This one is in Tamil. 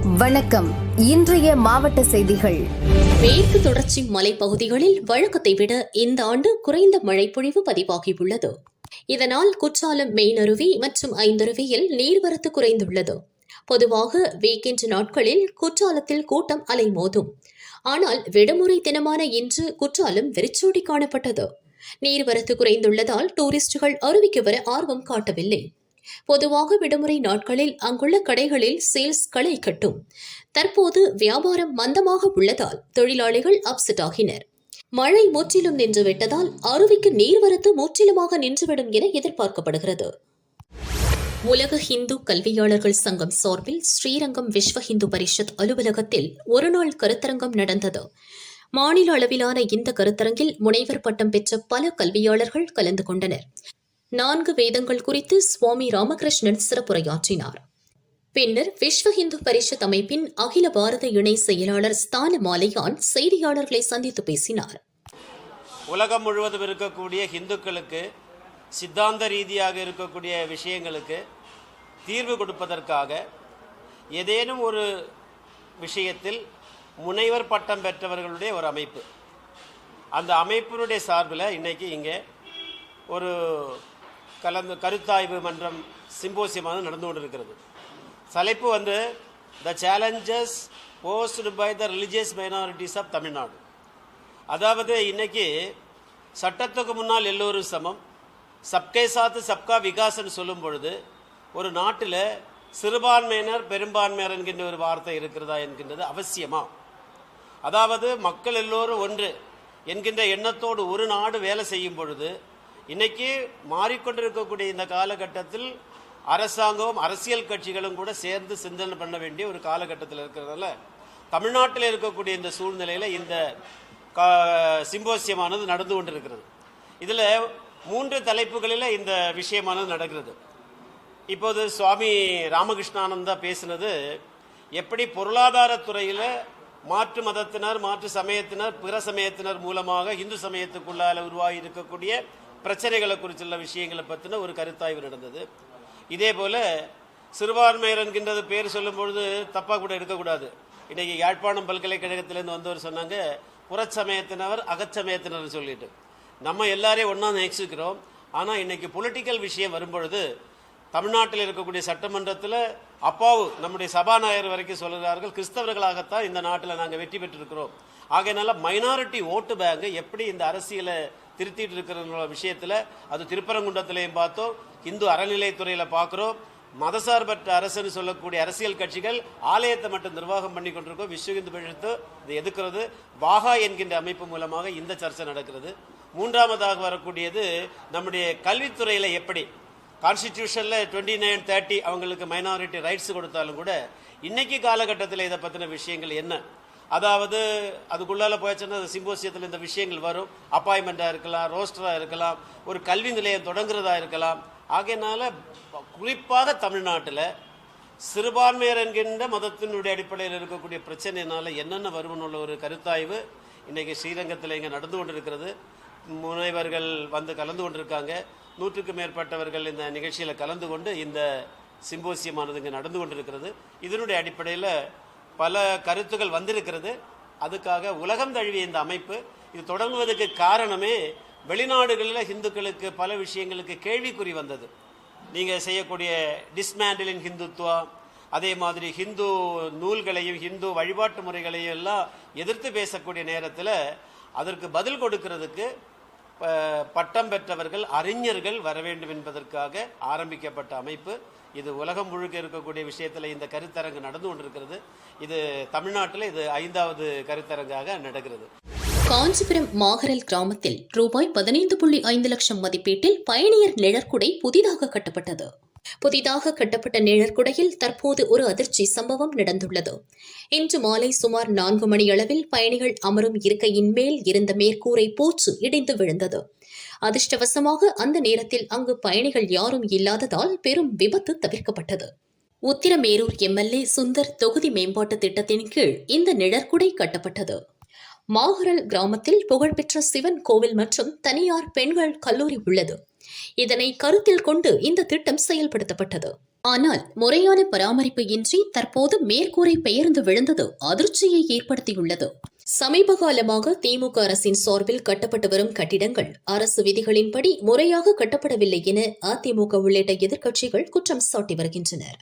வணக்கம். இன்றைய மாவட்ட செய்திகள். மேற்கு தொடர்ச்சி மலைப்பகுதிகளில் வழக்கத்தை விட இந்த ஆண்டு குறைந்த மழைப்பொழிவு பதிவாகியுள்ளது. இதனால் குற்றாலம் மெயினருவி மற்றும் ஐந்தருவியில் நீர்வரத்து குறைந்துள்ளது. பொதுவாக வீக்கெண்ட் நாட்களில் குற்றாலத்தில் கூட்டம் அலைமோதும். ஆனால் விடுமுறை தினமான இன்று குற்றாலம் வெறிச்சோடி காணப்பட்டது. நீர்வரத்து குறைந்துள்ளதால் டூரிஸ்டுகள் அருவிக்கு வர ஆர்வம் காட்டவில்லை. பொதுவாக விடுமுறை நாட்களில் அங்குள்ள கடைகளில் சேல்ஸ் களை கட்டும். தற்போது வியாபாரம் மந்தமாக உள்ளதால் தொழிலாளிகள் அப்செட் ஆகினர். மழை முற்றிலும் நின்றுவிட்டதால் அருவிக்கு நீர்வரத்து முற்றிலுமாக நின்றுவிடும் என எதிர்பார்க்கப்படுகிறது. உலக இந்து கல்வியாளர்கள் சங்கம் சார்பில் ஸ்ரீரங்கம் விஸ்வ இந்து பரிஷத் அலுவலகத்தில் ஒருநாள் கருத்தரங்கம் நடந்தது. மாநில அளவிலான இந்த கருத்தரங்கில் முனைவர் பட்டம் பெற்ற பல கல்வியாளர்கள் கலந்து கொண்டனர். 4 வேதங்கள் குறித்து சுவாமி ராமகிருஷ்ணன் சிறப்புரையாற்றினார். பின்னர் விஸ்வ இந்து பரிஷத் அமைப்பின் அகில பாரத இணை செயலாளர் ஸ்தான மாலையான் செய்தியாளர்களை சந்தித்து பேசினார். உலகம் முழுவதும் இருக்கக்கூடிய இந்துக்களுக்கு சித்தாந்த ரீதியாக இருக்கக்கூடிய விஷயங்களுக்கு தீர்வு கொடுப்பதற்காக ஏதேனும் ஒரு விஷயத்தில் முனைவர் பட்டம் பெற்றவர்களுடைய ஒரு அமைப்பு, அந்த அமைப்பினுடைய சார்பில் இன்னைக்கு இங்கே ஒரு கருத்தாய்வு மன்றம் சிம்போசியமாக நடந்து கொண்டிருக்கிறது. தலைப்பு the challenges posed by the religious minorities of Tamil Nadu. அதாவது இன்னைக்கு சட்டத்துக்கு முன்னால் எல்லோரும் சமம், சப்கே சாத்து சப்கா விகாசன்னு சொல்லும் பொழுது ஒரு நாட்டில் சிறுபான்மையினர் பெரும்பான்மையினர் என்கின்ற ஒரு வார்த்தை இருக்கிறதா என்கின்றது அவசியமா? அதாவது மக்கள் எல்லோரும் ஒன்று என்கின்ற எண்ணத்தோடு ஒரு நாடு வேலை செய்யும் பொழுது இன்னைக்கு மாறிக்கொண்டிருக்கக்கூடிய இந்த காலகட்டத்தில் அரசாங்கம் அரசியல் கட்சிகளும் கூட சேர்ந்து சிந்தனை பண்ண வேண்டிய ஒரு காலகட்டத்தில் இருக்கிறதால தமிழ்நாட்டில் இருக்கக்கூடிய இந்த சூழ்நிலையில் இந்த சிம்போசியமானது நடந்து கொண்டிருக்கிறது. இதில் 3 தலைப்புகளில் இந்த விஷயமானது நடக்கிறது. இப்போது சுவாமி ராமகிருஷ்ணானந்தா பேசினது எப்படி பொருளாதாரத்துறையில் மாற்று மதத்தினர், மாற்று சமயத்தினர், பிற சமயத்தினர் மூலமாக இந்து சமயத்துக்குள்ளால் உருவாகி இருக்கக்கூடிய பிரச்சனைகளை குறித்துள்ள விஷயங்களை பற்றின ஒரு கருத்தாய்வு நடந்தது. இதே போல் சிறுபான்மையர் என்கின்றது பேர் சொல்லும் பொழுது தப்பாக கூட எடுக்கக்கூடாது. இன்றைக்கி யாழ்ப்பாணம் பல்கலைக்கழகத்திலேருந்து வந்தவர் சொன்னாங்க புறச்சமயத்தினர் அகச்சமயத்தினர் சொல்லிட்டு. நம்ம எல்லாரையும் ஒன்றா நினைச்சுக்கிறோம். ஆனால் இன்றைக்கி பொலிட்டிக்கல் விஷயம் வரும்பொழுது தமிழ்நாட்டில் இருக்கக்கூடிய சட்டமன்றத்தில் அப்பாவு நம்முடைய சபாநாயகர் வரைக்கும் சொல்கிறார்கள், கிறிஸ்தவர்களாகத்தான் இந்த நாட்டில் நாங்கள் வெற்றி பெற்றிருக்கிறோம். ஆகையினால மைனாரிட்டி ஓட்டு பேங்க் எப்படி இந்த அரசியலை திருத்திட்டு இருக்கிற விஷயத்தில் அது திருப்பரங்குன்றத்திலையும் பார்த்தோம், இந்து அறநிலையத்துறையில் பார்க்குறோம். மதசார்பற்ற அரசுன்னு சொல்லக்கூடிய அரசியல் கட்சிகள் ஆலயத்தை மட்டும் நிர்வாகம் பண்ணி கொண்டிருக்கோம். விஸ்வ இந்து பரிஷத்து இதை எதிர்க்கிறது. வாகா என்கின்ற அமைப்பு மூலமாக இந்த சர்ச்சை நடக்கிறது. 3ஆவதாக வரக்கூடியது நம்முடைய கல்வித்துறையில் எப்படி கான்ஸ்டிடியூஷனில் 29-30 அவங்களுக்கு மைனாரிட்டி ரைட்ஸ் கொடுத்தாலும் கூட இன்னைக்கு காலகட்டத்தில் இதை பற்றின விஷயங்கள் என்ன? அதாவது அதுக்குள்ளால போயிடுச்சுன்னா சிம்போசியத்தில் இந்த விஷயங்கள் வரும். அப்பாயின்மெண்ட்டாக இருக்கலாம், ரோஸ்டராக இருக்கலாம், ஒரு கல்வி நிலையம் தொடங்குறதா இருக்கலாம். ஆகையினால குறிப்பாக தமிழ்நாட்டில் சிறுபான்மையர் என்கின்ற மதத்தினுடைய அடிப்படையில் இருக்கக்கூடிய பிரச்சனையினால என்னென்ன வரும்னு ஒரு கருத்தாய்வு இன்றைக்கி ஸ்ரீரங்கத்தில் இங்கே நடந்து கொண்டிருக்கிறது. முனைவர்கள் கலந்து கொண்டிருக்காங்க. 100க்கும் மேற்பட்டவர்கள் இந்த நிகழ்ச்சியில் கலந்து கொண்டு இந்த சிம்போசியமானது இங்கே நடந்து கொண்டிருக்கிறது. இதனுடைய அடிப்படையில் பல கருத்துக்கள் வந்திருக்கிறது. அதுக்காக உலகம் தழுவிய இந்த அமைப்பு இது தொடங்குவதற்கு காரணமே வெளிநாடுகளில் இந்துக்களுக்கு பல விஷயங்களுக்கு கேள்விக்குறி வந்தது. நீங்கள் செய்யக்கூடிய டிஸ்மேண்டிலிங் ஹிந்துத்துவா, அதே மாதிரி ஹிந்து நூல்களையும் ஹிந்து வழிபாட்டு முறைகளையும் எல்லாம் எதிர்த்து பேசக்கூடிய நேரத்தில் அதற்கு பதில் கொடுக்கிறதுக்கு பட்டம் பெற்றவர்கள் அறிஞர்கள் வர வேண்டும் என்பதற்காக ஆரம்பிக்கப்பட்ட அமைப்பு இது. உலகம் முழுக்க இருக்கக்கூடிய விஷயத்தில் இந்த கருத்தரங்கு நடந்து கொண்டிருக்கிறது. இது தமிழ்நாட்டில் இது 5வது கருத்தரங்காக நடக்கிறது. காஞ்சிபுரம் மாகரல் கிராமத்தில் ரூபாய் 15.5 லட்சம் மதிப்பீட்டில் பயணியர் நிழற்குடை புதிதாக கட்டப்பட்டது. புதிதாக கட்டப்பட்ட நிழற்குடையில் தற்போது ஒரு அதிர்ச்சி சம்பவம் நடந்துள்ளது. இன்று மாலை சுமார் 4 மணியளவில் பயணிகள் அமரும் இருக்கையின் மேல் இருந்த மேற்கூரை பூச்சு இடிந்து விழுந்தது. அதிர்ஷ்டவசமாக அந்த நேரத்தில் அங்கு பயணிகள் யாரும் இல்லாததால் பெரும் விபத்து தவிர்க்கப்பட்டது. உத்திரமேரூர் எம்எல்ஏ சுந்தர் தொகுதி மேம்பாட்டு திட்டத்தின் கீழ் இந்த நிழற்குடை கட்டப்பட்டது. மாகரல் கிராமத்தில் புகழ்பெற்ற சிவன் கோவில் மற்றும் தனியார் பெண்கள் கல்லூரி உள்ளது. இதனை கருத்தில் கொண்டு இந்த திட்டம் செயல்படுத்தப்பட்டது. ஆனால் முறையான பராமரிப்பு இன்றி தற்போது மேற்கூரை பெயர்ந்து விழுந்தது அதிர்ச்சியை ஏற்படுத்தியுள்ளது. சமீப காலமாக திமுக அரசின் சார்பில் கட்டப்பட்டு வரும் கட்டிடங்கள் அரசு விதிகளின்படி முறையாக கட்டப்படவில்லை என அதிமுக உள்ளிட்ட எதிர்க்கட்சிகள் குற்றம் சாட்டி வருகின்றனர்.